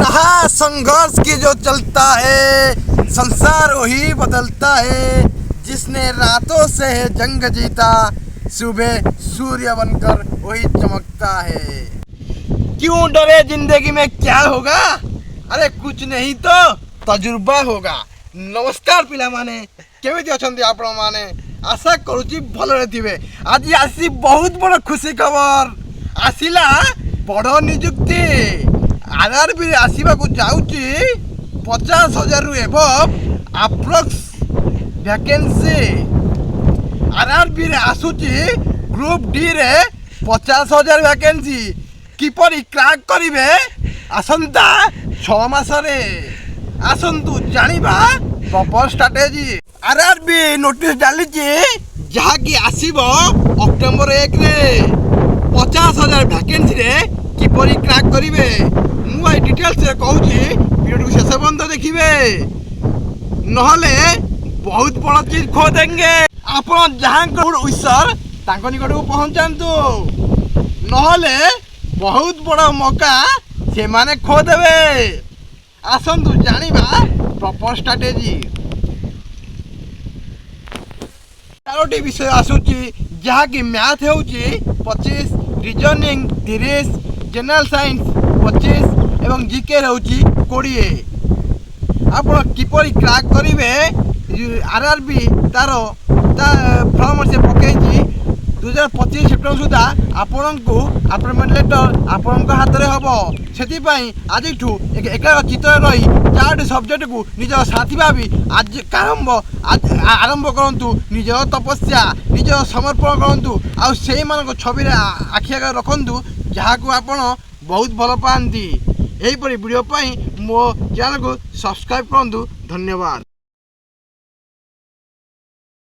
रहा संघर्ष की जो चलता है, संसार वही बदलता है। जिसने रातों से है जंग जीता, सुबह सूर्य बनकर वही चमकता है। क्यों डरे, जिंदगी में क्या होगा? अरे कुछ नहीं तो तजुर्बा होगा। नमस्कार पिला माने, केमिति अछंती आपण माने? आशा करूची भलरे थिबे। आज आसी बहुत बड़ खुशी खबर आसिला। बड़ नियुक्ति आरआरबी आसवाक जाऊँगी 50,000 रु एबव अप्रोक्स वैकेंसी। आरआरबी आसूची ग्रुप डी रे 50,000 वैकेंसी। किपरि क्रैक करिवे आसंता 6 मासरे। आसंतु जानिबा प्रॉपर स्ट्रैटेजी। आरआरबी नोटिस डालिची जहाँकि आसीबो अक्टोबर 1 रे 50,000 वैकेंसी रे किपरि क्रैक करिवे। मु आई डिटेल्स रे कहूची, वीडियो शेष बंद देखिए, नहले बहुत बड़ा चीज खो देंगे। आपण जहाँ विशर तांको निकट को पहुँचातु, नहले बहुत बड़ा मौका से माने खो देवे। आसंतु जानिबा प्रॉपर स्ट्रैटेजी। 4टी विषय आसूची जहाँकि मैथ होची 25, रीजनिंग 30, जनरल साइंस 25 एवं जीके होची 20। आपण किपरि क्रैक करिवे आरआरबी तार फॉर्म से पकेची 2025 सेप्टेम्बर सुधा आपणको अपॉइंटमेंट लेटर आपण हाथ में हम। से आज एक चित्र रही 4टी सब्जेक्ट को निज साथी भावी आज आरंभ करूँ। निज तपस्या निज समर्पण करूँ। आ से छवि आखि आगे रखु जहाँ को आपण बहुत भल पाती। यहीपरि वीडियो मो चैनल को सब्सक्राइब करूँ। धन्यवाद।